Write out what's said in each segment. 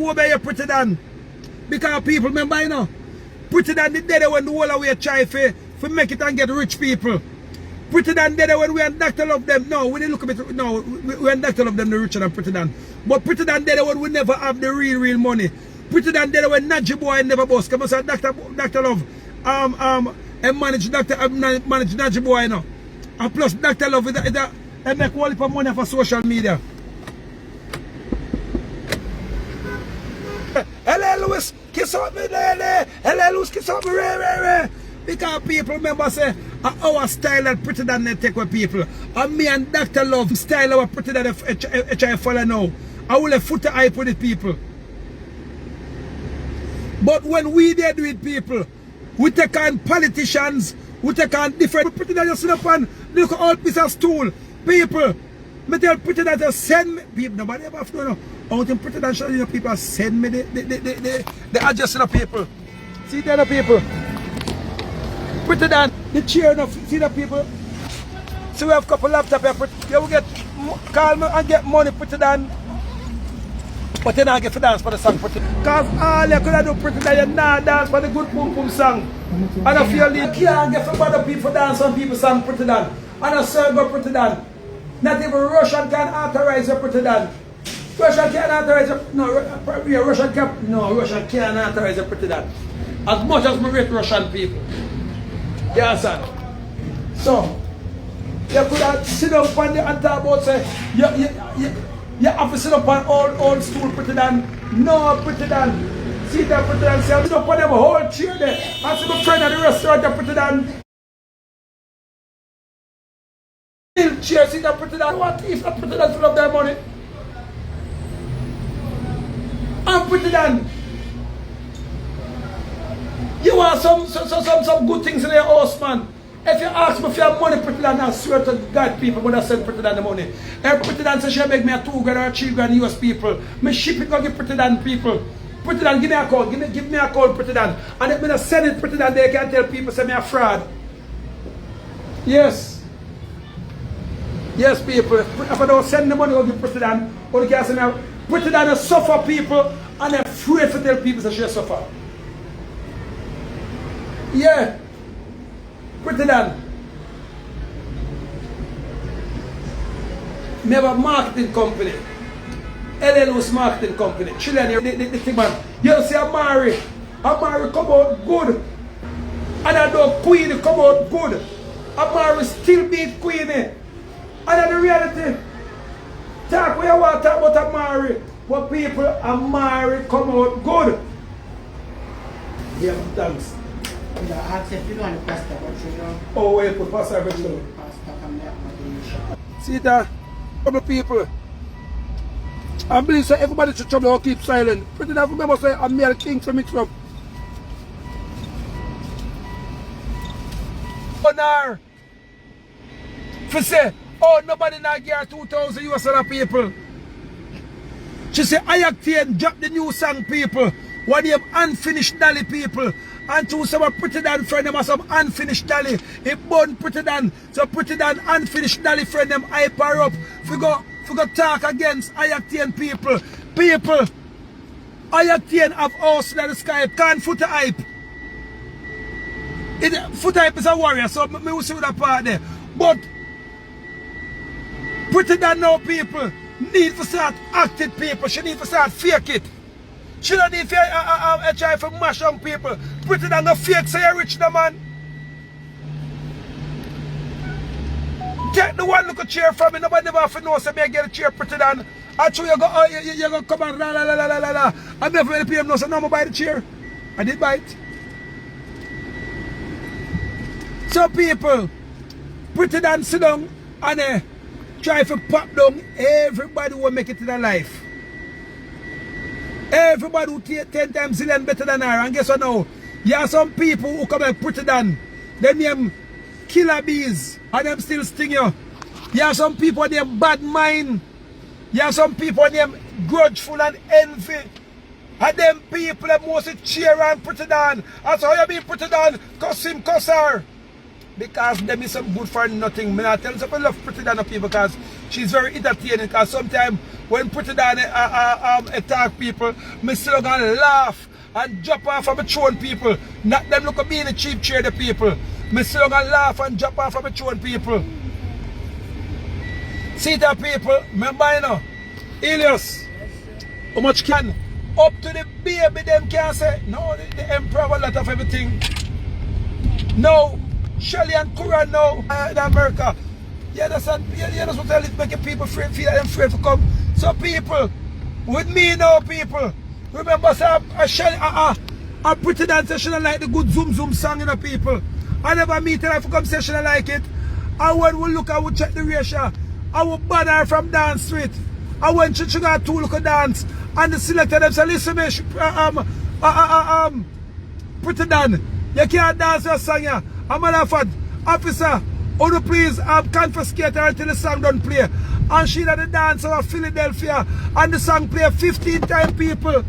Who obey your Prettii Don? Because people, remember, you know, Prettii Don the day when the whole of we try to make it and get rich people. Prettii Don the day when we and Dr. Love them. No, we didn't look at it. No, we and Dr. Love them the richer than Prettii Don. But Prettii Don the day when we never have the real money. Prettii Don the day when Najee boy never boss. Come on, say Dr. Love and manage Najee boy, you know. And plus Dr. Love and make all the money for social media. Hello Louis, kiss up me there. Hello Louis, kiss up me re. Because people remember say our style that Prettii Don they take with people. And me and Dr. Love style our Prettii Don they try to follow now. I will have foot hype with the people. But when we did with people, we take on politicians, we take on different Prettii Don just sit up and look at all piece of stool. People, me tell Prettii Don to send me people, nobody ever have to know. I want Prettii Don showing people send me the address of the people. See the other people. Prettii Don, the chair enough, see the people. So we have a couple laptops here. You will get call me and get money, Prettii Don. But you not get for dance for the song, Prettii. Because all you could do, Prettii Don, you not dance for the good boom boom song. And if you leave, you can't get for other people dance on people's song, Prettii Don. And a song go Prettii Don. Not even Russian can authorize your Prettii Don. Russia can't authorize Russia can't authorize your Prettii Don. As much as we rate Russian people. Yes, sir. So, you could have sit up on the and talk about say, you have to sit up on old stool Prettii Don. No Prettii Don. See that Prettii Don say, sit up on them whole chair there. And see my friend at the restaurant that Prettii Don. Still chair, see that Prettii Don. What if that Prettii Don fill up their money? And Prettii Don, you want some good things in your house, man. If you ask me if you have money, Prettii Don, I swear to God, people would have sent Prettii Don the money. If Prettii Don says she make me a $2 grand or $3 grand US people, me ship it go give Prettii Don people. Prettii Don, give me a call, give me a call, Prettii Don. And if me not send it, Prettii Don, they can tell people say me a fraud. Yes. Yes, people. If I don't send the money, I'll give Prettii Don. Or they can say me Prettii Don suffer people and they're afraid to tell people that she suffer. Yeah. Prettii Don. Me have a marketing company. LL's marketing company. Children, the thing man. You see Amari come out good. And I know Queenie come out good. Amari still beat Queenie. And the reality. Talk where you want to talk about Amari. But people, Amari come out good. Yeah, thanks. I asked if you want to pass that, but you know. Oh, wait, put pastor everything. See that? Trouble people. I believe so everybody should trouble or keep silent. Prettii Don remember say I'm male king from mix up. Honor. For say, oh, nobody not get 2,000 US dollar people. She say, I acted drop the new song people. What them unfinished dolly people. And to some Prettii Don friend them have some unfinished dolly. It burn Prettii Don. So Prettii Don unfinished dolly friend them hype her up. We go talk against Ayactian people. People, Ayactian have house in the sky. Can't foot hype. Foot hype is a warrior, so me will see that part there. But Prettii Don now people need to start acting people. She need to start fake it. She don't need to try to mash on people. Prettii Don no fake say you're rich no man. Take the one look a chair from me. Nobody never have to know say me get a chair Prettii Don. Actually you go come and la la la la la la. I never really pay them no say no I buy the chair. I did buy it. So people, Prettii Don sit down and try to pop down everybody who make it in their life. Everybody who take 10 times zillion better than her. And guess what now? You have some people who come like Prettii Don. They name killer bees. And them still sting you. You have some people named badmind. You have some people named grudgeful and envy. And them people that mostly cheer on Prettii Don. That's how you be Prettii Don. Cuss him, cuss her. Because them is some good for nothing. I tell you, I love Prettii Don people because she's very entertaining. Because sometimes when Prettii Don attack people, me still gonna laugh and drop off of my throne people. Not them look at me in the cheap chair the people. Me still gonna laugh and drop off of my throne people. See that people, remember you know, Elias, how much can? Up to the baby them can say, no, the emperor have a lot of everything. No, Shelly and Quran now in America. You understand? You understand what I make people feel them afraid to come. So people, with me now people, remember say a Prettii Don session like the good Zoom Zoom song, you know people. I never meet her if I come session I like it. And when we look I would check the ratio. I would ban her from dance street. I went to sugar to look at dance and the selector them say listen me Prettii Don, you can't dance your song here. I'm a fact, officer, would you please confiscate her until the song don't play. And she had the dance of Philadelphia and the song play 15 times people.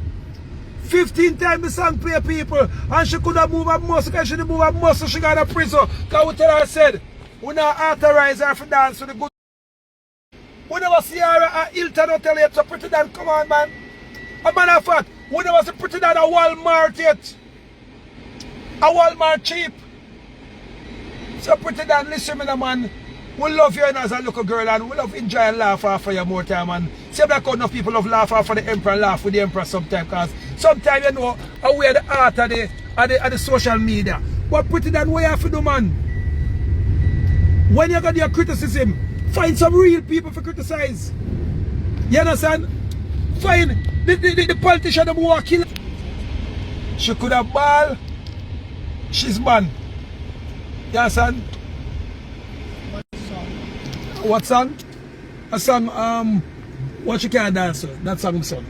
15 times the song play people. And she could have moved her muscle because she didn't move her muscle, she got a prison. Because we tell her said, we not authorize her for dance to the good. We never see her at Hilton Hotel yet, so Prettii Don, come on man. A matter of fact, we never see Prettii Don at Walmart yet. A Walmart cheap. So Prettii Don, listen me man. We love you as a little girl and we love enjoy and laugh after you more time and see like how enough people love laugh after the emperor and laugh with the emperor sometimes because sometimes you know how we are the art of the social media. But Prettii Don, what you have to do man? When you got your criticism, find some real people to criticize. You understand? Find the politician who are killing. She could have ball. She's man. You understand? What song? A song, what you can't dance to. That song, son.